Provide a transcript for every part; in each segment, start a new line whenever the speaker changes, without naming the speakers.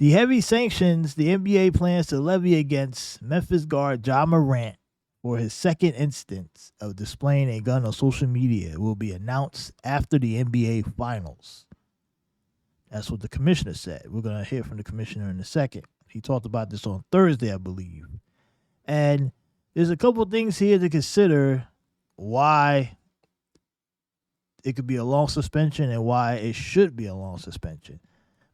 The heavy sanctions the NBA plans to levy against Memphis guard Ja Morant for his second instance of displaying a gun on social media will be announced after the NBA Finals. That's what the commissioner said. We're going to hear from the commissioner in a second. He talked about this on Thursday, I believe. And there's a couple things here to consider why it could be a long suspension and why it should be a long suspension.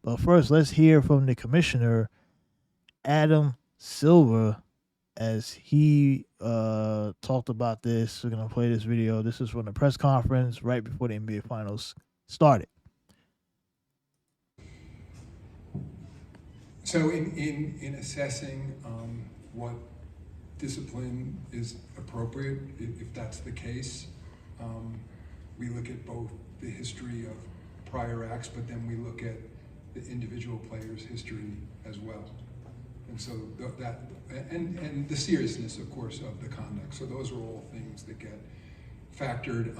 But first, let's hear from the commissioner, Adam Silver, as he talked about this. We're going to play this video. This is from the press conference right before the NBA Finals started.
So in assessing what discipline is appropriate, if that's the case, we look at both the history of prior acts, but then we look at the individual player's history as well. And so that, and the seriousness, of course, of the conduct. So those are all things that get factored.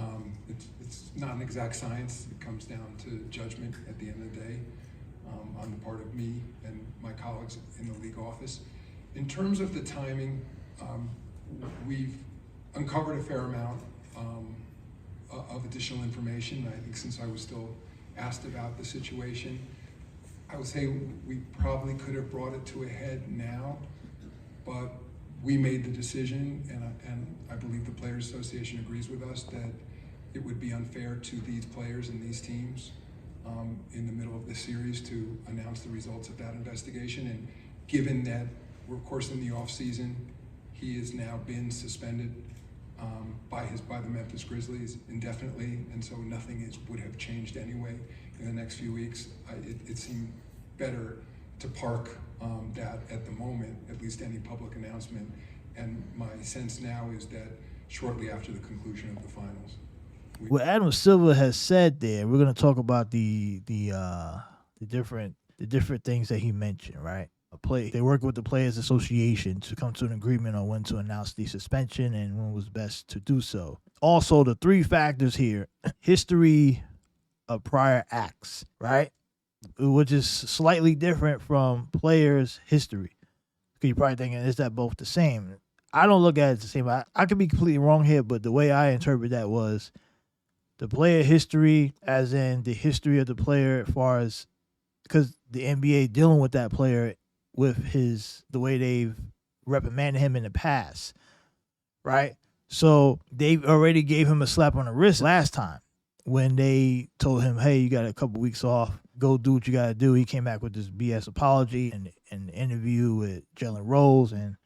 It's not an exact science. It comes down to judgment at the end of the day on the part of me and my colleagues in the league office. In terms of the timing, we've uncovered a fair amount of additional information. I think since I was still asked about the situation, I would say we probably could have brought it to a head now, but we made the decision, and I believe the Players Association agrees with us, that it would be unfair to these players and these teams in the middle of the series to announce the results of that investigation. And given that we're, of course, in the off season, he has now been suspended by the Memphis Grizzlies indefinitely, and so nothing would have changed anyway in the next few weeks. It seemed better to park that at the moment, at least any public announcement. And my sense now is that shortly after the conclusion of the finals.
What Adam Silver has said there, we're going to talk about the different things that he mentioned, right? They work with the Players Association to come to an agreement on when to announce the suspension and when was best to do so. Also, the three factors here: history of prior acts, right? Which is slightly different from players' history. You're probably thinking, is that both the same? I don't look at it the same. I could be completely wrong here, but the way I interpret that was the player history, as in the history of the player, as far as because the NBA dealing with that player with the way they've reprimanded him in the past, right? So they already gave him a slap on the wrist last time when they told him, hey, you got a couple weeks off, go do what you got to do. He came back with this BS apology and an interview with Jalen Rose, and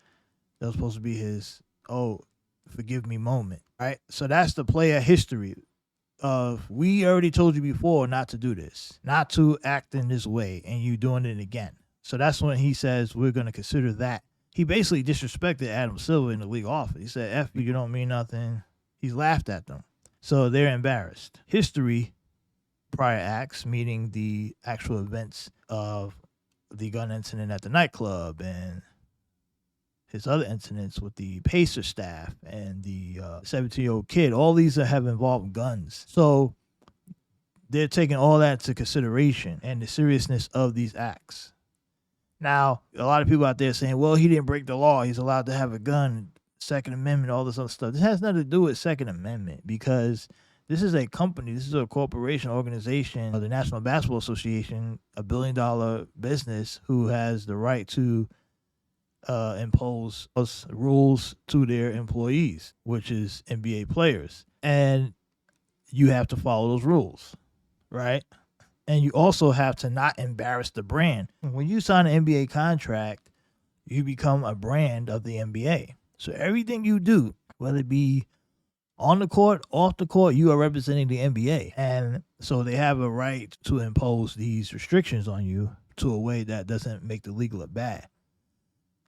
that was supposed to be his, forgive me moment, right? So that's the player history of, we already told you before not to do this, not to act in this way, and you doing it again. So that's when he says we're going to consider that. He basically disrespected Adam Silver in the league office. He said, F you don't mean nothing. He's laughed at them. So they're embarrassed. History, prior acts, meaning the actual events of the gun incident at the nightclub and his other incidents with the Pacer staff and the 17-year-old kid. All these have involved guns. So they're taking all that into consideration and the seriousness of these acts. Now, a lot of people out there saying, well, he didn't break the law. He's allowed to have a gun, Second Amendment, all this other stuff. This has nothing to do with Second Amendment because this is a company. This is a corporation, organization, the National Basketball Association, a $1 billion business who has the right to impose rules to their employees, which is NBA players. And you have to follow those rules, right? And you also have to not embarrass the brand. When you sign an NBA contract, you become a brand of the NBA. So everything you do, whether it be on the court, off the court, you are representing the NBA. And so they have a right to impose these restrictions on you to a way that doesn't make the league look bad.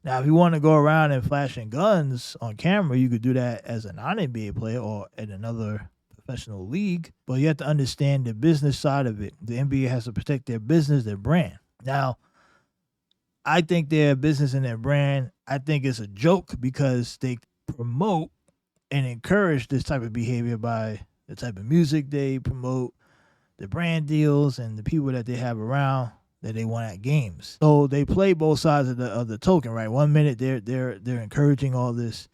Now, if you want to go around and flashing guns on camera, you could do that as a non-NBA player or at another professional league, but you have to understand the business side of it. The NBA has to protect their business, their brand. Now, I think their business and their brand, I think it's a joke because they promote and encourage this type of behavior by the type of music they promote, the brand deals, and the people that they have around. that they want at games. So they play both sides of the token, right? 1 minute they're encouraging all this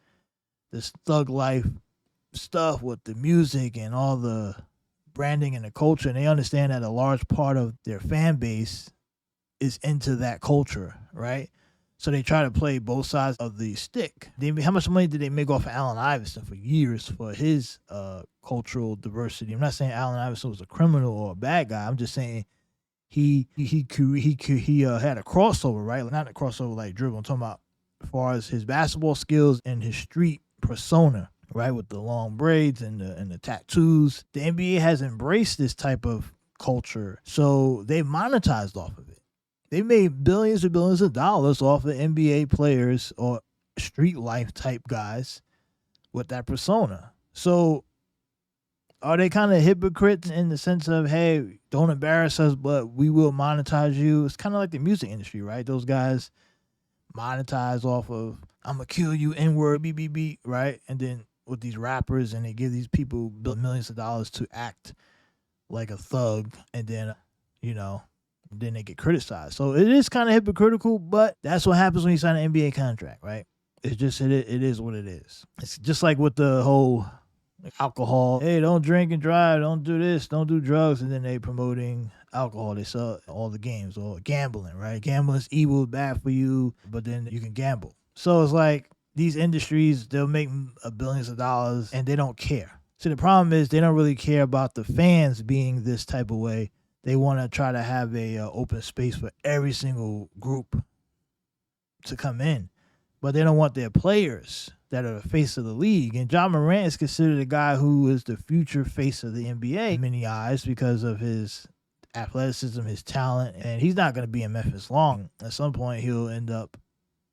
thug life stuff with the music and all the branding and the culture, and they understand that a large part of their fan base is into that culture, right? So they try to play both sides of the stick. How much money did they make off of Allen Iverson for years for his cultural diversity? I'm not saying Allen Iverson was a criminal or a bad guy. I'm just saying he had a crossover, right? Not a crossover like dribble. I'm talking about as far as his basketball skills and his street persona, right? With the long braids and the tattoos. The NBA has embraced this type of culture, so they monetized off of it. They made billions and billions of dollars off of NBA players or street life type guys with that persona. So are they kind of hypocrites in the sense of, hey, don't embarrass us, but we will monetize you? It's kind of like the music industry, right? Those guys monetize off of, I'm going to kill you, N-word, beep, beep, beep, right? And then with these rappers, and they give these people millions of dollars to act like a thug, and then, then they get criticized. So it is kind of hypocritical, but that's what happens when you sign an NBA contract, right? It's just, it is what it is. It's just like with the whole alcohol. Hey, don't drink and drive. Don't do this. Don't do drugs. And then they promoting alcohol. They sell all the games or gambling, right? Gambling's evil, bad for you, but then you can gamble. So it's like these industries, they'll make billions of dollars and they don't care. So the problem is they don't really care about the fans being this type of way. They want to try to have a open space for every single group to come in, but they don't want their players that are the face of the league. And Ja Morant is considered a guy who is the future face of the NBA in many eyes because of his athleticism, his talent, and he's not going to be in Memphis long. At some point, he'll end up,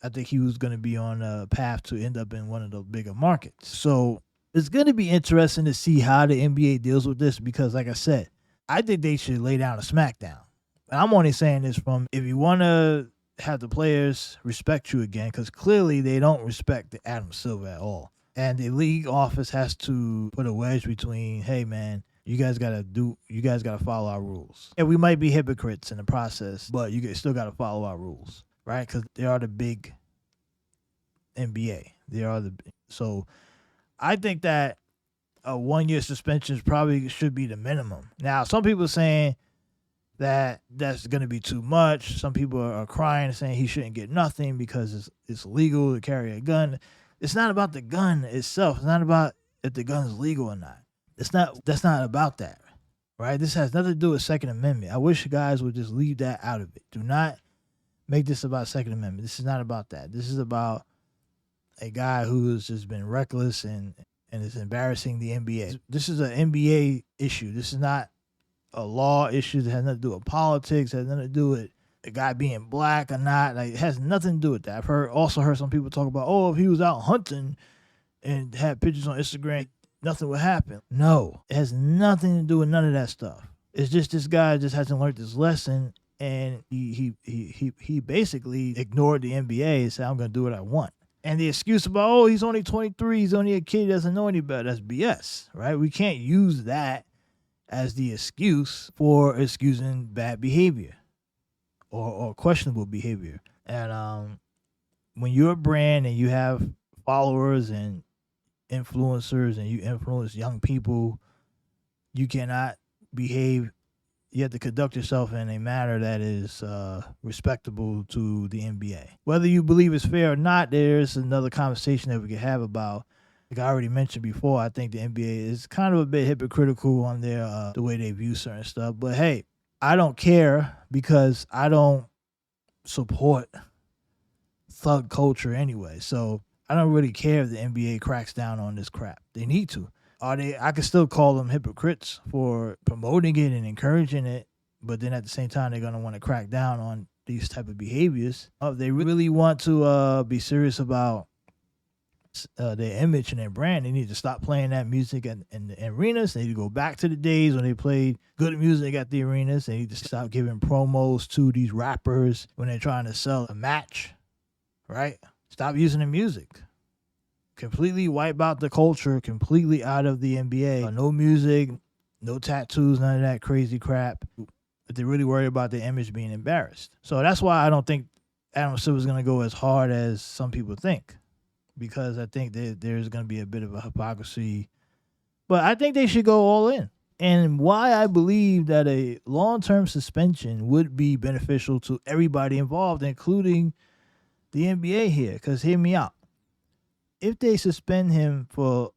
I think he was going to be on a path to end up in one of the bigger markets. So it's going to be interesting to see how the NBA deals with this because, like I said, I think they should lay down a smackdown. And I'm only saying this from, if you want to have the players respect you again, because clearly they don't respect the Adam Silver at all. And the league office has to put a wedge between, hey man, you guys gotta follow our rules. And we might be hypocrites in the process, but you still gotta follow our rules, right? Because they are the big NBA. So I think that a 1-year suspension probably should be the minimum. Now, some people are saying that's going to be too much. Some people are crying and saying he shouldn't get nothing because it's illegal to carry a gun. It's not about the gun itself. It's not about if the gun is legal or not. That's not about that, right? This has nothing to do with Second Amendment. I wish guys would just leave that out of it. Do not make this about Second Amendment. This is not about that. This is about a guy who has just been reckless and is embarrassing the NBA. This is an NBA issue. This is not a law issue that has nothing to do with politics, has nothing to do with a guy being black or not. Like, it has nothing to do with that. I've also heard some people talk about, if he was out hunting and had pictures on Instagram, nothing would happen. No, it has nothing to do with none of that stuff. It's just this guy just hasn't learned this lesson, and he basically ignored the NBA and said, I'm going to do what I want. And the excuse about, he's only 23, he's only a kid, he doesn't know any better, that's BS, right? We can't use that as the excuse for excusing bad behavior or questionable behavior. And when you're a brand and you have followers and influencers and you influence young people, you cannot behave. You have to conduct yourself in a manner that is respectable to the NBA. Whether you believe it's fair or not, there's another conversation that we could have about. Like I already mentioned before, I think the NBA is kind of a bit hypocritical on their the way they view certain stuff. But hey, I don't care because I don't support thug culture anyway. So I don't really care if the NBA cracks down on this crap. They need to. I could still call them hypocrites for promoting it and encouraging it, but then at the same time, they're going to want to crack down on these type of behaviors. If they really want to be serious about their image and their brand, they need to stop playing that music in the arenas. They need to go back to the days when they played good music at the arenas. They need to stop giving promos to these rappers when they're trying to sell a match, right? Stop using the music. Completely wipe out the culture, completely out of the NBA. No music, no tattoos, none of that crazy crap. If they're really worried about their image being embarrassed. So that's why I don't think Adam Silver's going to go as hard as some people think, because I think there's going to be a bit of a hypocrisy. But I think they should go all in. And why I believe that a long-term suspension would be beneficial to everybody involved, including the NBA here. Because hear me out. If they suspend him for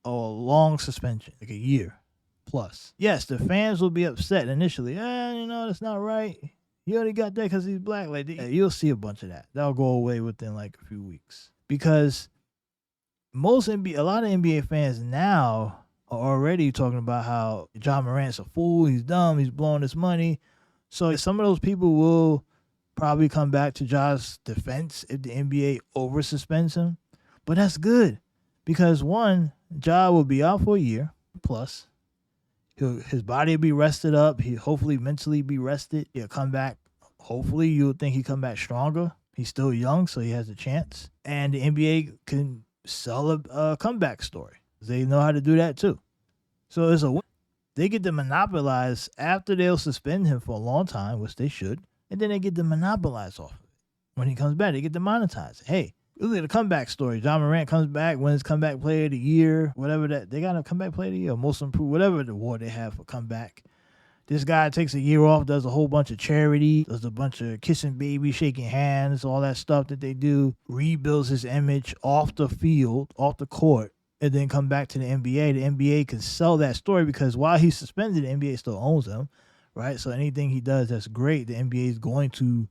a long suspension, like a year plus, yes, the fans will be upset initially. That's not right. He only got that because he's black. Like, you'll see a bunch of that. That'll go away within like a few weeks. Because a lot of NBA fans now are already talking about how John Morant's a fool, he's dumb, he's blowing his money. So some of those people will probably come back to Ja's defense if the NBA over-suspends him. But that's good because, one, Ja will be out for a year plus. His body will be rested up. He'll hopefully mentally be rested. He'll come back. Hopefully, you'll think he'll come back stronger. He's still young, so he has a chance. And the NBA can sell a comeback story. They know how to do that too. So it's a win. They get to monopolize after they'll suspend him for a long time, which they should. And then they get to monopolize off of it. When he comes back, they get to monetize it. Hey, look at the comeback story. John Morant comes back, wins comeback player of the year, whatever that. They got a comeback player of the year, most improved, whatever the award they have for comeback. This guy takes a year off, does a whole bunch of charity, does a bunch of kissing babies, shaking hands, all that stuff that they do, rebuilds his image off the field, off the court, and then come back to the NBA. The NBA can sell that story because while he's suspended, the NBA still owns him, right? So anything he does that's great, the NBA is going to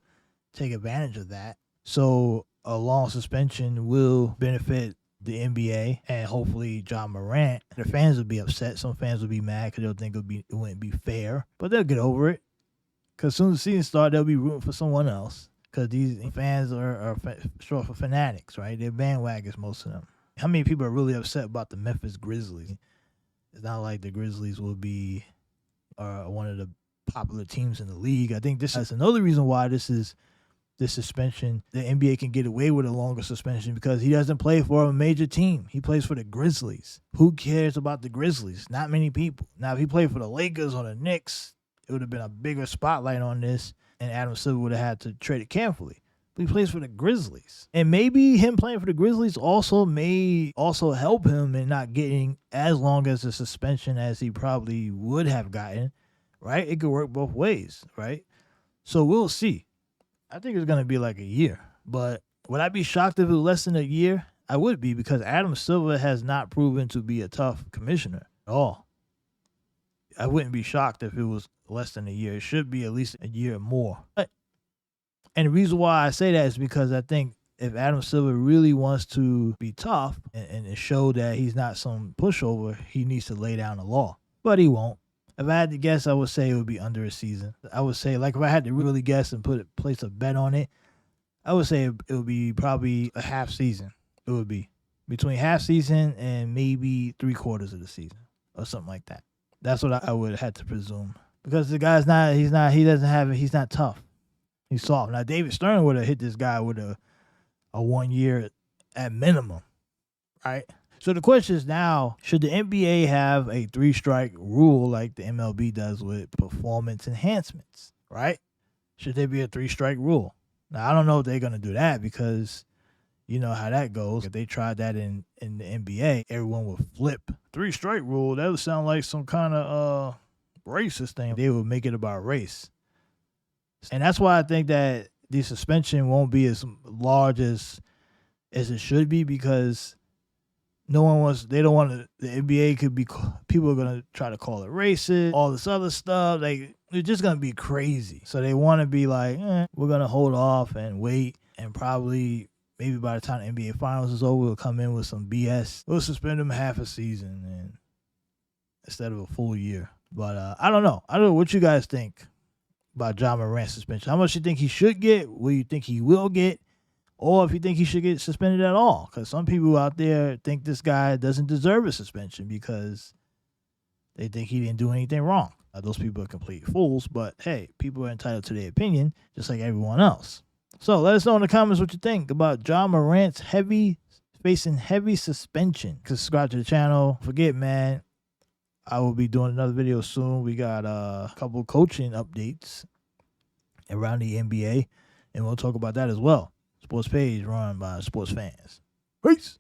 take advantage of that. So a long suspension will benefit the NBA and hopefully John Morant. The fans will be upset. Some fans will be mad because they'll think it wouldn't be fair, but they'll get over it. Because as soon as the season starts, they'll be rooting for someone else. Because these fans are short for fanatics, right? They're bandwagons, most of them. How many people are really upset about the Memphis Grizzlies? It's not like the Grizzlies will be one of the popular teams in the league. I think this is another reason why this suspension, the NBA can get away with a longer suspension because he doesn't play for a major team. He plays for the Grizzlies. Who cares about the Grizzlies? Not many people. Now, if he played for the Lakers or the Knicks, it would have been a bigger spotlight on this, and Adam Silver would have had to tread it carefully. But he plays for the Grizzlies. And maybe him playing for the Grizzlies may help him in not getting as long as a suspension as he probably would have gotten, right? It could work both ways, right? So we'll see. I think it's going to be like a year. But would I be shocked if it was less than a year? I would be, because Adam Silver has not proven to be a tough commissioner at all. I wouldn't be shocked if it was less than a year. It should be at least a year or more. And the reason why I say that is because I think if Adam Silver really wants to be tough and show that he's not some pushover, he needs to lay down the law. But he won't. If I had to guess, I would say it would be under a season. I would say, like, if I had to really guess and place a bet on it, I would say it would be probably a half season. It would be between half season and maybe 3/4 of the season or something like that. That's what I would have to presume, because the guy's he's not tough. He's soft. Now, David Stern would have hit this guy with a 1 year at minimum, right? So the question is now, should the NBA have a 3-strike rule like the MLB does with performance enhancements, right? Should there be a 3-strike rule? Now, I don't know if they're going to do that, because you know how that goes. If they tried that in the NBA, everyone would flip. 3-strike rule, that would sound like some kind of racist thing. They would make it about race. And that's why I think that the suspension won't be as large as it should be, because they don't want to, the NBA could be, people are going to try to call it racist, all this other stuff. Like, it's just going to be crazy. So they want to be like, we're going to hold off and wait, and probably maybe by the time the NBA Finals is over, we'll come in with some BS. We'll suspend them half a season and instead of a full year. But I don't know. I don't know what you guys think about John Morant's suspension. How much you think he should get? What you think he will get? Or if you think he should get suspended at all. Because some people out there think this guy doesn't deserve a suspension because they think he didn't do anything wrong. Those people are complete fools. But hey, people are entitled to their opinion just like everyone else. So let us know in the comments what you think about John Morant's facing heavy suspension. Subscribe to the channel. Forget, man, I will be doing another video soon. We got a couple coaching updates around the NBA, and we'll talk about that as well. Sports page run by sports fans. Peace.